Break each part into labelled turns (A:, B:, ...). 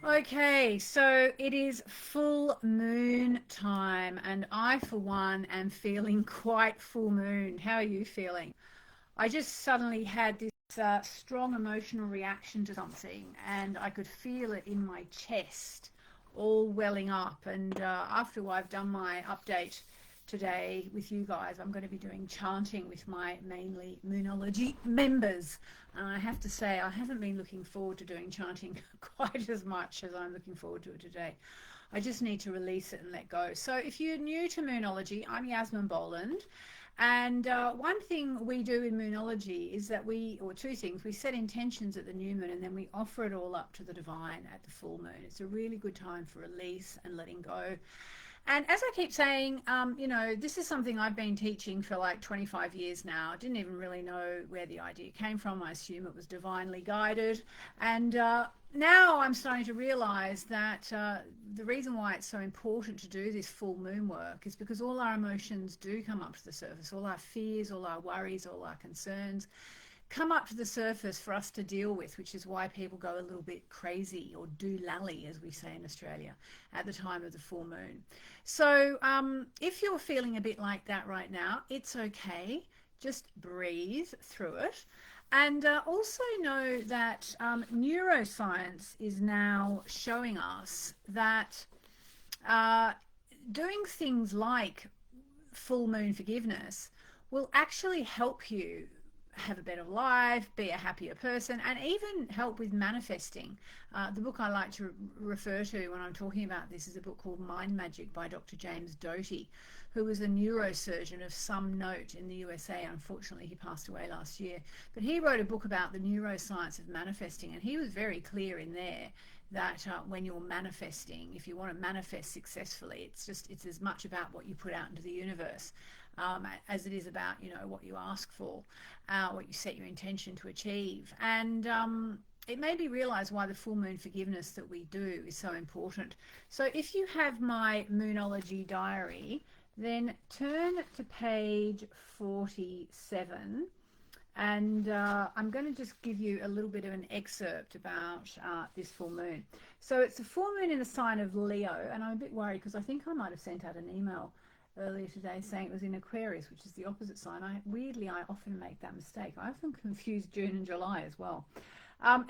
A: Okay, so it is full moon time, and I, for one, am feeling quite full moon. How are you feeling? I just suddenly had this strong emotional reaction to something, and I could feel it in my chest, all welling up. And after I've done my update today with you guys, I'm going to be doing chanting with my mainly Moonology members. And I have to say, I haven't been looking forward to doing chanting quite as much as I'm looking forward to it today. I just need to release it and let go. So, if you're new to Moonology, I'm Yasmin Boland. And one thing we do in Moonology is that or two things, we set intentions at the new moon and then we offer it all up to the divine at the full moon. It's a really good time for release and letting go. And as I keep saying, this is something I've been teaching for like 25 years now. I didn't even really know where the idea came from. I assume it was divinely guided. And now I'm starting to realize that the reason why it's so important to do this full moon work is because all our emotions do come up to the surface. All our fears, all our worries, all our concerns come up to the surface for us to deal with, which is why people go a little bit crazy or doolally, as we say in Australia, at the time of the full moon. So if you're feeling a bit like that right now, it's okay. Just breathe through it. And also know that neuroscience is now showing us that uh, doing things like full moon forgiveness will actually help you have a better life, be a happier person, and even help with manifesting. The book I like to refer to when I'm talking about this is a book called Mind Magic by Dr. James Doty, who was a neurosurgeon of some note in the USA. Unfortunately, he passed away last year. But he wrote a book about the neuroscience of manifesting, and he was very clear in there that when you're manifesting, if you want to manifest successfully, it's as much about what you put out into the universe as it is about what you ask for, what you set your intention to achieve. And it made me realize why the full moon forgiveness that we do is so important. So if you have my Moonology diary, then turn to page 47, and I'm going to just give you a little bit of an excerpt about this full moon. So it's a full moon in the sign of Leo, and I'm a bit worried because I think I might have sent out an email earlier today saying it was in Aquarius, which is the opposite sign. I often make that mistake. I often confuse June and July as well.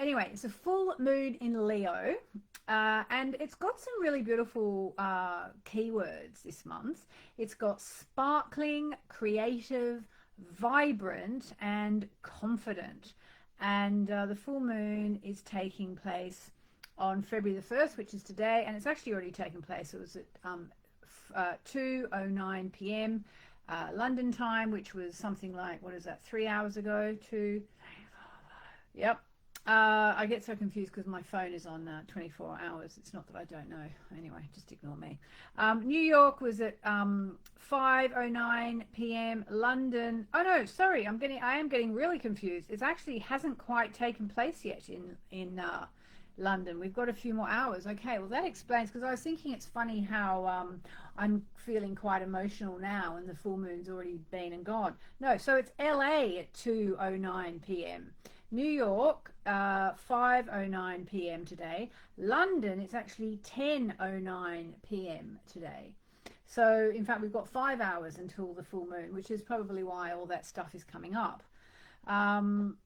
A: Anyway, it's a full moon in Leo, and it's got some really beautiful keywords this month. It's got sparkling, creative, vibrant, and confident. And the full moon is taking place on February the 1st, which is today, and it's actually already taken place. It was at 2:09 p.m. London time, which was something like, what is that, 3 hours ago? Yep. I get so confused because my phone is on 24 hours. It's not that I don't know. Anyway, just ignore me. New York was at 5:09 p.m. London. Oh no, sorry. I am getting really confused. It actually hasn't quite taken place yet in London. We've got a few more hours. Okay, well that explains, because I was thinking it's funny how I'm feeling quite emotional now and the full moon's already been and gone. No, so it's LA at 2:09 p.m. New York, 5:09 p.m. today. London, it's actually 10:09 p.m. today. So, in fact, we've got 5 hours until the full moon, which is probably why all that stuff is coming up. Um,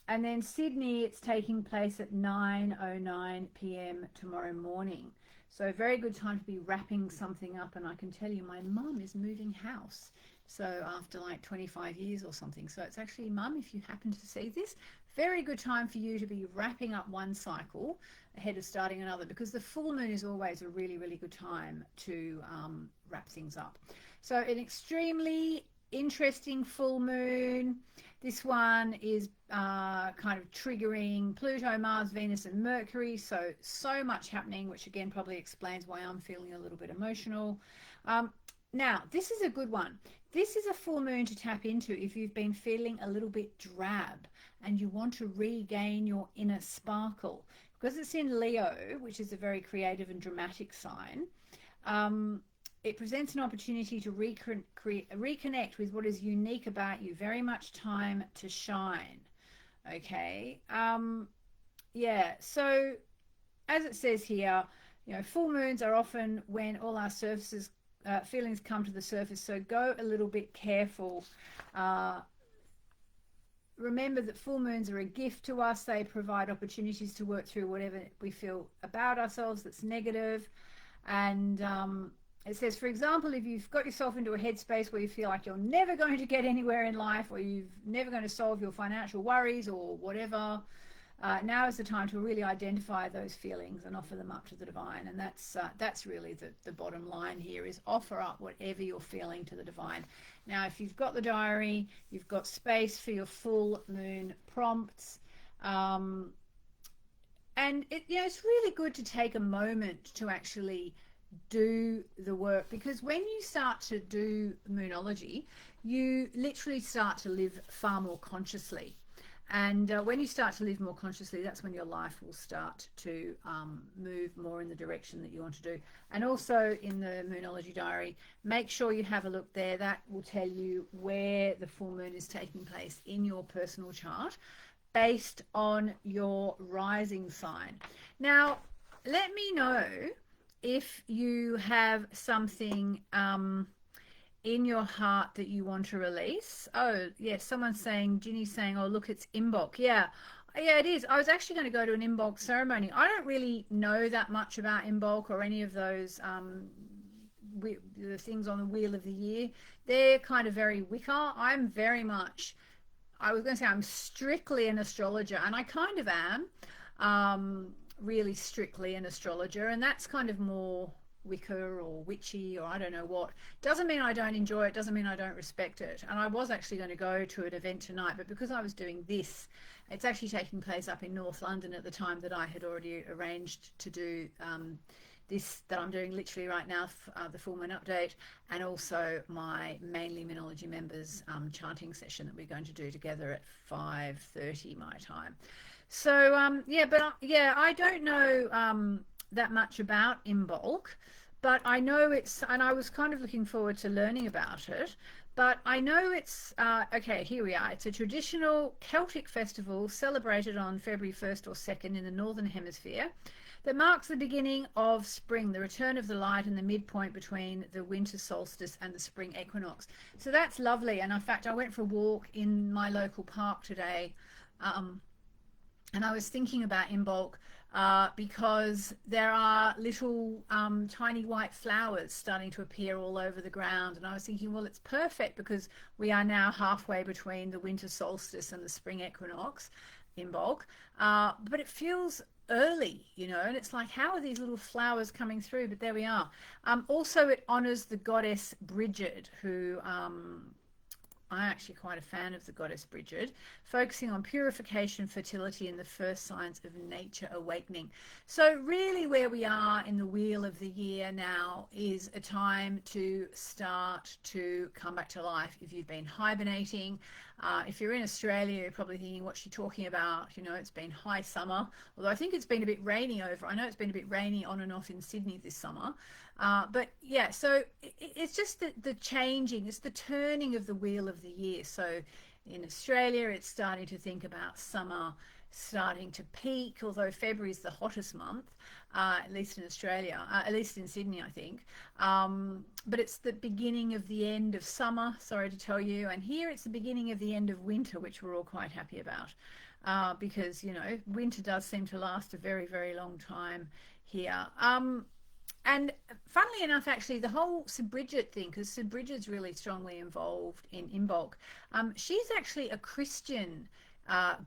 A: and then Sydney, it's taking place at 9:09 p.m. tomorrow morning. So, very good time to be wrapping something up. And I can tell you, my mum is moving house. So after like 25 years or something. So it's actually, mum, if you happen to see this, very good time for you to be wrapping up one cycle ahead of starting another, because the full moon is always a really, really good time to wrap things up. So an extremely interesting full moon. This one is kind of triggering Pluto, Mars, Venus, and Mercury. So much happening, which again probably explains why I'm feeling a little bit emotional. Now, this is a good one. This is a full moon to tap into if you've been feeling a little bit drab and you want to regain your inner sparkle. Because it's in Leo, which is a very creative and dramatic sign, it presents an opportunity to reconnect with what is unique about you. Very much time to shine. Okay. Yeah. So as it says here, full moons are often when all our surfaces feelings come to the surface. So go a little bit careful. Uh, Remember that full moons are a gift to us. They provide opportunities to work through whatever we feel about ourselves that's negative. And it says, for example, if you've got yourself into a headspace where you feel like you're never going to get anywhere in life, or you're never going to solve your financial worries or whatever, now is the time to really identify those feelings and offer them up to the divine. And that's really the bottom line here, is offer up whatever you're feeling to the divine. Now, if you've got the diary, you've got space for your full moon prompts. And it's really good to take a moment to actually do the work, because when you start to do moonology, you literally start to live far more consciously. And when you start to live more consciously, that's when your life will start to move more in the direction that you want to do. And also in the Moonology Diary, make sure you have a look there. That will tell you where the full moon is taking place in your personal chart based on your rising sign. Now, let me know if you have something in your heart that you want to release. Oh, yes, someone's saying, Ginny's saying, oh, look, it's Imbolc. Yeah, it is. I was actually going to go to an Imbolc ceremony. I don't really know that much about Imbolc or any of those the things on the Wheel of the Year. They're kind of very Wicca. I'm very much, I was going to say I'm strictly an astrologer, and I kind of am really strictly an astrologer, and that's kind of more Wicca or witchy, or I don't know what. Doesn't mean I don't enjoy it, doesn't mean I don't respect it. And I was actually going to go to an event tonight, but because I was doing this, it's actually taking place up in North London at the time that I had already arranged to do this that I'm doing literally right now, the full moon update, and also my mainly Moonology members chanting session that we're going to do together at 5:30 my time. So I don't know that much about Imbolc, but I know it's, and I was kind of looking forward to learning about it, but I know it's, okay, here we are. It's a traditional Celtic festival celebrated on February 1st or 2nd in the Northern Hemisphere that marks the beginning of spring, the return of the light, and the midpoint between the winter solstice and the spring equinox. So that's lovely. And in fact, I went for a walk in my local park today, and I was thinking about Imbolc because there are little tiny white flowers starting to appear all over the ground. And I was thinking, well, it's perfect because we are now halfway between the winter solstice and the spring equinox, Imbolc. But it feels early, and it's like, how are these little flowers coming through? But there we are. Also, it honors the goddess Bridget, who I'm actually quite a fan of the goddess Bridget, focusing on purification, fertility, and the first signs of nature awakening. So really where we are in the Wheel of the Year now is a time to start to come back to life. If you've been hibernating, if you're in Australia, you're probably thinking, what's she talking about? It's been high summer, although I think it's been a bit rainy I know it's been a bit rainy on and off in Sydney this summer. But yeah, so it's just the changing, it's the turning of the Wheel of the Year. So in Australia, it's starting to think about summer starting to peak, although February is the hottest month, at least in Australia, at least in Sydney, I think. But it's the beginning of the end of summer, sorry to tell you. And here it's the beginning of the end of winter, which we're all quite happy about, because, winter does seem to last a very, very long time here. And funnily enough, actually, the whole Sir Bridget thing, because Sir Bridget's really strongly involved in Imbolc, she's actually a Christian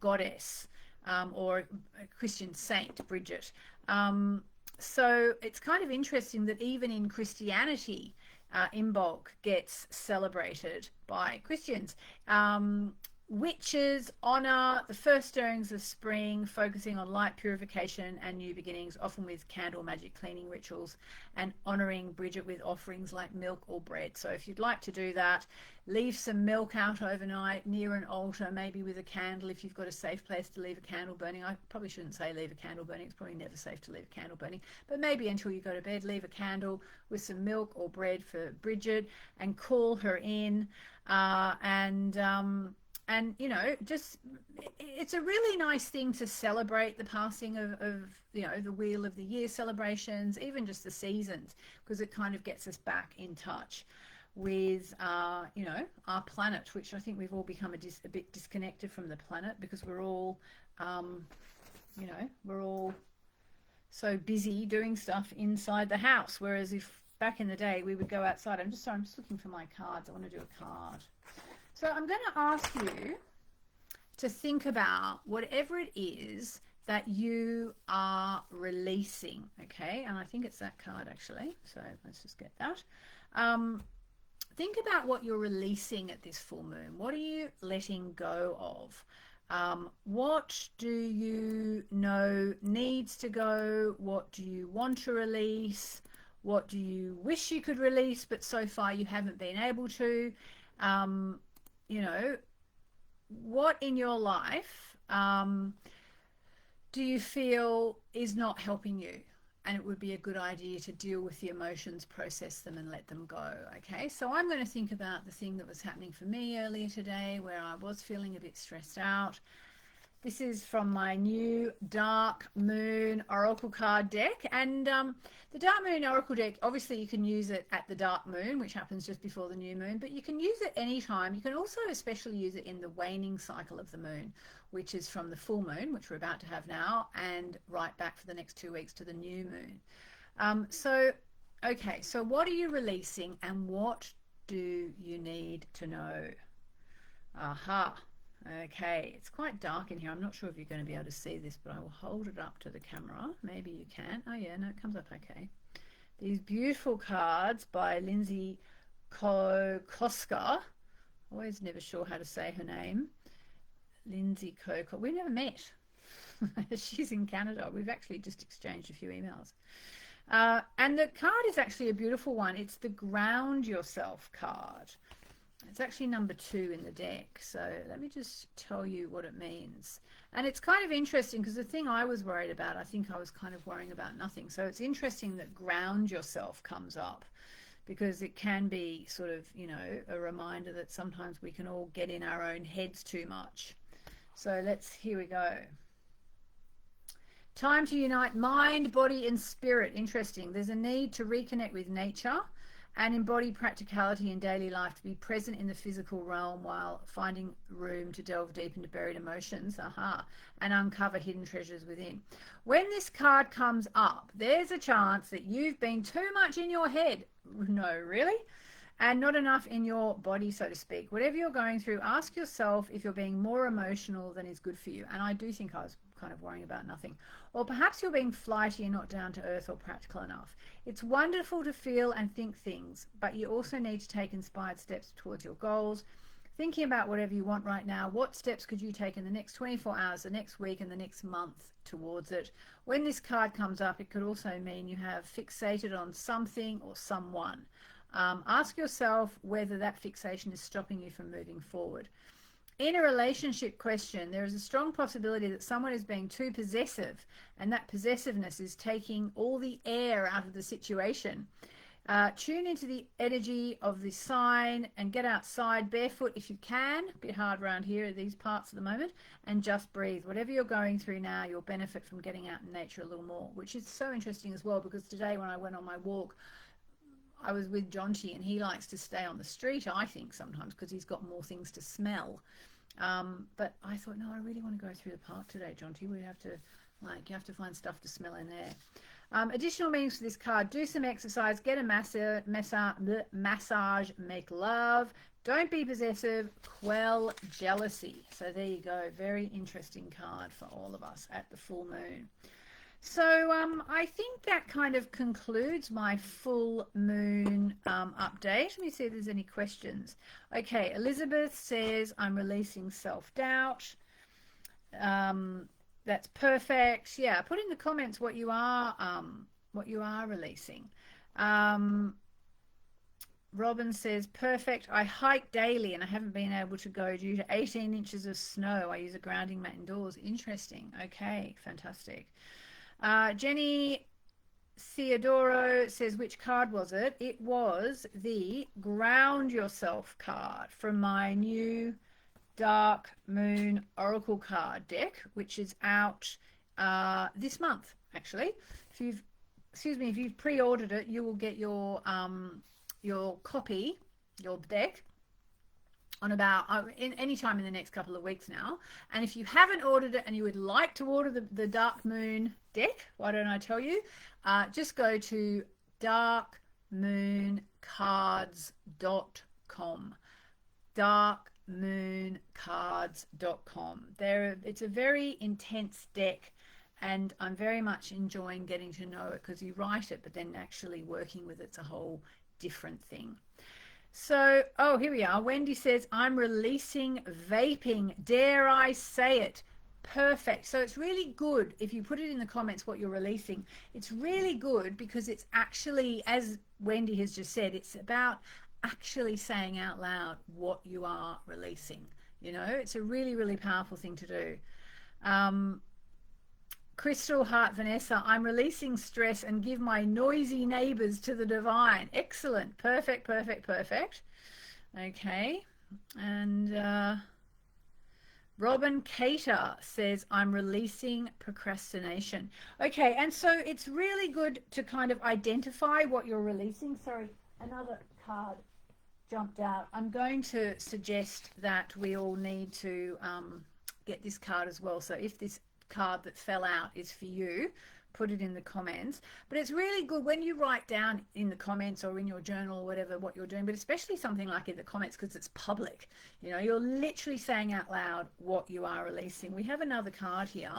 A: goddess, or a Christian saint, Bridget. So it's kind of interesting that even in Christianity, Imbolc gets celebrated by Christians. Witches honor the first stirrings of spring, focusing on light purification and new beginnings, often with candle magic cleaning rituals, and honoring Bridget with offerings like milk or bread. So if you'd like to do that, leave some milk out overnight near an altar, maybe with a candle if you've got a safe place to leave a candle burning. I probably shouldn't say leave a candle burning, it's probably never safe to leave a candle burning, but maybe until you go to bed, leave a candle with some milk or bread for Bridget and call her in. and you know, just it's a really nice thing to celebrate the passing of you know, the wheel of the year celebrations, even just the seasons, because it kind of gets us back in touch with you know, our planet, which I think we've all become a bit disconnected from the planet because we're all you know, we're all so busy doing stuff inside the house, whereas if back in the day we would go outside. I'm just sorry, I'm just looking for my cards. I want to do a card. So I'm going to ask you to think about whatever it is that you are releasing, okay? And I think it's that card actually, so let's just get that. Think about what you're releasing at this full moon. What are you letting go of? What do you know needs to go? What do you want to release? What do you wish you could release, but so far you haven't been able to? You know, what in your life do you feel is not helping you? And it would be a good idea to deal with the emotions, process them, and let them go. Okay, so I'm going to think about the thing that was happening for me earlier today where I was feeling a bit stressed out. This is from my new Dark Moon Oracle card deck. And the Dark Moon Oracle deck, obviously you can use it at the Dark Moon, which happens just before the new moon, but you can use it anytime. You can also especially use it in the waning cycle of the moon, which is from the full moon, which we're about to have now, and right back for the next 2 weeks to the new moon. Okay, so what are you releasing and what do you need to know? Aha. Okay, it's quite dark in here. I'm not sure if you're going to be able to see this, but I will hold it up to the camera. Maybe you can. Oh yeah, no, it comes up okay. These beautiful cards by Lindsay Koska. Always never sure how to say her name. Lindsay Koska. We never met. She's in Canada. We've actually just exchanged a few emails. And the card is actually a beautiful one. It's the Ground Yourself card. It's actually number 2 in the deck. So let me just tell you what it means. And it's kind of interesting because the thing I was worried about, I think I was kind of worrying about nothing. So it's interesting that ground yourself comes up because it can be sort of, you know, a reminder that sometimes we can all get in our own heads too much. So here we go. Time to unite mind, body, and spirit. Interesting. There's a need to reconnect with nature and embody practicality in daily life, to be present in the physical realm while finding room to delve deep into buried emotions, and uncover hidden treasures within. When this card comes up, there's a chance that you've been too much in your head. No, really? And not enough in your body, so to speak. Whatever you're going through, ask yourself if you're being more emotional than is good for you. And I do think I was kind of worrying about nothing. Or perhaps you're being flighty and not down to earth or practical enough. It's wonderful to feel and think things, but you also need to take inspired steps towards your goals. Thinking about whatever you want right now, what steps could you take in the next 24 hours, the next week, and the next month towards it? When this card comes up, it could also mean you have fixated on something or someone. Ask yourself whether that fixation is stopping you from moving forward. In a relationship question, there is a strong possibility that someone is being too possessive, and that possessiveness is taking all the air out of the situation. Tune into the energy of the sign and get outside barefoot if you can. A bit hard around here at these parts at the moment. And just breathe. Whatever you're going through now, you'll benefit from getting out in nature a little more, which is so interesting as well, because today when I went on my walk, I was with Jonty, and he likes to stay on the street, I think, sometimes because he's got more things to smell. But I thought, no, I really want to go through the park today, Jonty. We have to, you have to find stuff to smell in there. Additional meanings for this card: do some exercise, get a massage, make love, don't be possessive, quell jealousy. So there you go. Very interesting card for all of us at the full moon. So I think that kind of concludes my full moon update. Let me see if there's any questions. Okay, Elizabeth says, I'm releasing self-doubt. That's perfect. Yeah, put in the comments what you are releasing. Robin says, perfect. I hike daily and I haven't been able to go due to 18 inches of snow. I use a grounding mat indoors. Interesting. Okay, fantastic. Jenny Theodoro says, which card was it? It was the Ground Yourself card from my new Dark Moon Oracle card deck, which is out this month, actually. If you've, excuse me, if you've pre-ordered it, you will get your copy, your deck, on about in any time in the next couple of weeks now. And if you haven't ordered it and you would like to order the Dark Moon deck, why don't I tell you? Just go to darkmooncards.com. darkmooncards.com. It's a very intense deck, and I'm very much enjoying getting to know it, because you write it, but then actually working with it's a whole different thing. So, oh, here we are. Wendy says, I'm releasing vaping. Dare I say it? Perfect. So it's really good if you put it in the comments what you're releasing. It's really good because it's actually, as Wendy has just said, it's about actually saying out loud what you are releasing. You know, it's a really, really powerful thing to do. Crystal Heart Vanessa, I'm releasing stress and give my noisy neighbors to the divine. Excellent. Perfect, perfect, perfect. Okay. And Robin Cater says, I'm releasing procrastination. Okay, and so it's really good to kind of identify what you're releasing. Sorry, another card jumped out. I'm going to suggest that we all need to get this card as well. So if this card that fell out is for you, put it in the comments. But it's really good when you write down in the comments or in your journal or whatever what you're doing, but especially something like in the comments, because it's public. You know, you're literally saying out loud what you are releasing. We have another card here,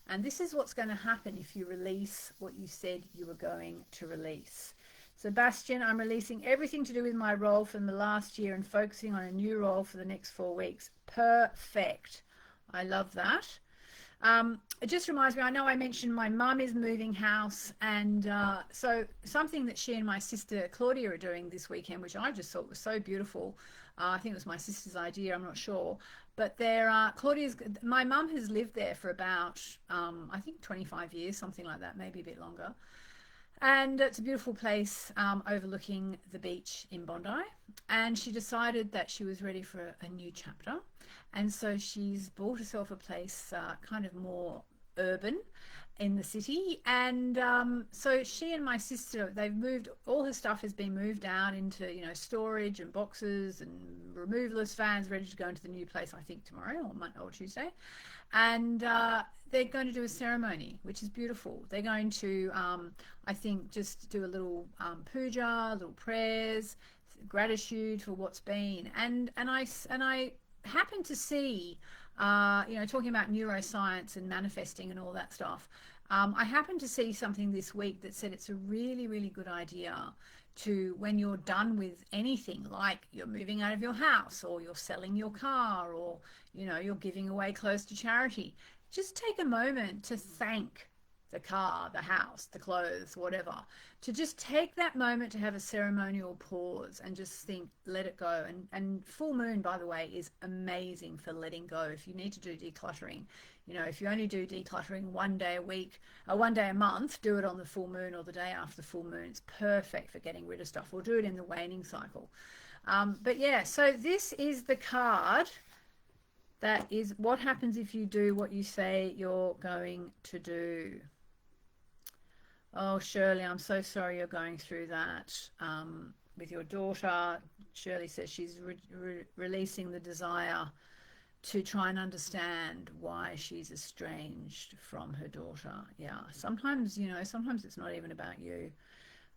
A: and this is what's going to happen if you release what you said you were going to release. Sebastian, I'm releasing everything to do with my role from the last year and focusing on a new role for the next 4 weeks. Perfect. I love that. It just reminds me, I know I mentioned my mum is moving house, and so something that she and my sister Claudia are doing this weekend, which I just thought was so beautiful. I think it was my sister's idea, I'm not sure. But my mum has lived there for about, I think 25 years, something like that, maybe a bit longer. And it's a beautiful place overlooking the beach in Bondi. And she decided that she was ready for a new chapter. And so she's bought herself a place kind of more urban in the city. And so she and my sister, they've moved, all her stuff has been moved out into, you know, storage and boxes and removalist vans ready to go into the new place, I think tomorrow or Monday or Tuesday. And they're going to do a ceremony, which is beautiful. They're going to, I think, just do a little puja, little prayers, gratitude for what's been. And I happened to see, you know, talking about neuroscience and manifesting and all that stuff. I happened to see something this week that said it's a really, really good idea to, when you're done with anything, like you're moving out of your house or you're selling your car or, you know, you're giving away clothes to charity, just take a moment to thank the car, the house, the clothes, whatever, to just take that moment to have a ceremonial pause and just think, let it go. And full moon, by the way, is amazing for letting go. If you need to do decluttering, you know, if you only do decluttering 1 day a week, 1 day a month, do it on the full moon or the day after the full moon. It's perfect for getting rid of stuff, or do it in the waning cycle. But yeah, so this is the card. That is what happens if you do what you say you're going to do. Oh, Shirley, I'm so sorry you're going through that with your daughter. Shirley says she's releasing the desire to try and understand why she's estranged from her daughter. Yeah, sometimes, you know, sometimes it's not even about you.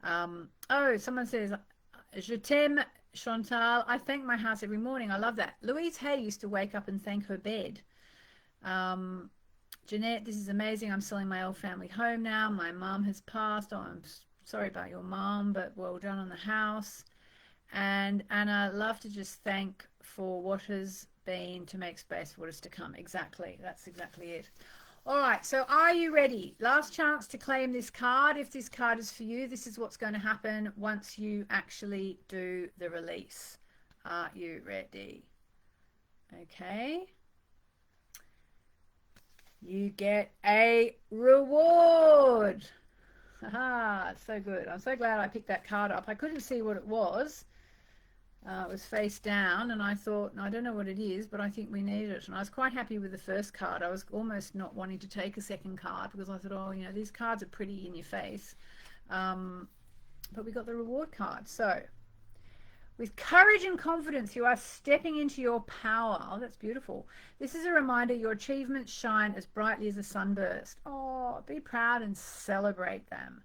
A: Oh, someone says, Je t'aime, Chantal. I thank my house every morning. I love that. Louise Hay used to wake up and thank her bed. Jeanette, this is amazing. I'm selling my old family home now. My mum has passed. Oh, I'm sorry about your mum, but well done on the house. And Anna, love to just thank for what has been to make space for what is to come. Exactly. That's exactly it. All right, so are you ready? Last chance to claim this card. If this card is for you, this is what's going to happen once you actually do the release. Are you ready? Okay. You get a reward. Haha, it's so good. I'm so glad I picked that card up. I couldn't see what it was. It was face down, and I thought, I don't know what it is, but I think we need it. And I was quite happy with the first card. I was almost not wanting to take a second card because I thought, oh, you know, these cards are pretty in your face. Um, but we got the reward card. So, with courage and confidence, you are stepping into your power. Oh, that's beautiful. This is a reminder your achievements shine as brightly as a sunburst. Oh, be proud and celebrate them.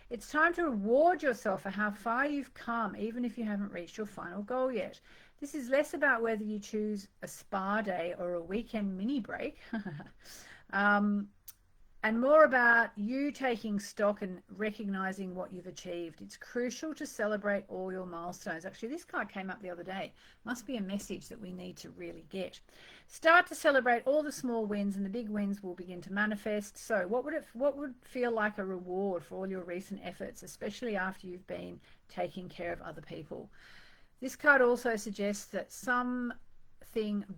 A: It's time to reward yourself for how far you've come, even if you haven't reached your final goal yet. This is less about whether you choose a spa day or a weekend mini break. um, and more about you taking stock and recognizing what you've achieved. It's crucial to celebrate all your milestones. Actually, this card came up the other day. Must be a message that we need to really get. Start to celebrate all the small wins, and the big wins will begin to manifest. So what would feel like a reward for all your recent efforts, especially after you've been taking care of other people? This card also suggests that something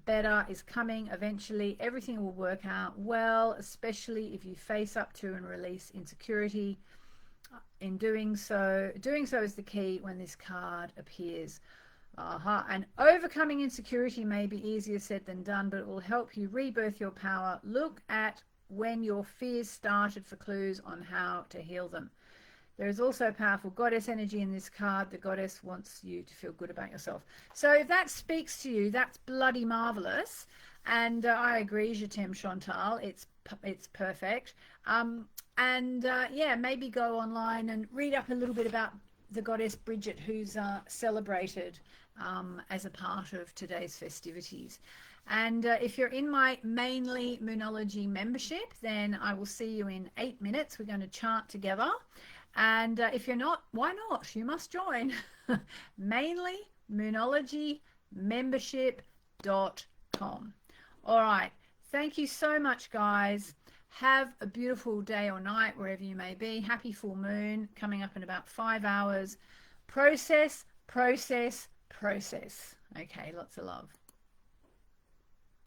A: better is coming eventually. Everything will work out well, especially if you face up to and release insecurity. In doing so is the key when this card appears. And overcoming insecurity may be easier said than done, but it will help you rebirth your power. Look at when your fears started for clues on how to heal them. There is also powerful goddess energy in this card. The goddess wants you to feel good about yourself. So if that speaks to you, that's bloody marvelous. And I agree, je t'aime, Chantal. It's perfect. Yeah, maybe go online and read up a little bit about the goddess Bridget, who's celebrated as a part of today's festivities. And if you're in my Mainly Moonology membership, then I will see you in 8 minutes. We're going to chant together. And if you're not, why not? You must join. Mainly Moonology membership.com. All right. Thank you so much, guys. Have a beautiful day or night wherever you may be. Happy full moon coming up in about 5 hours. Process, process, process. Okay, lots of love.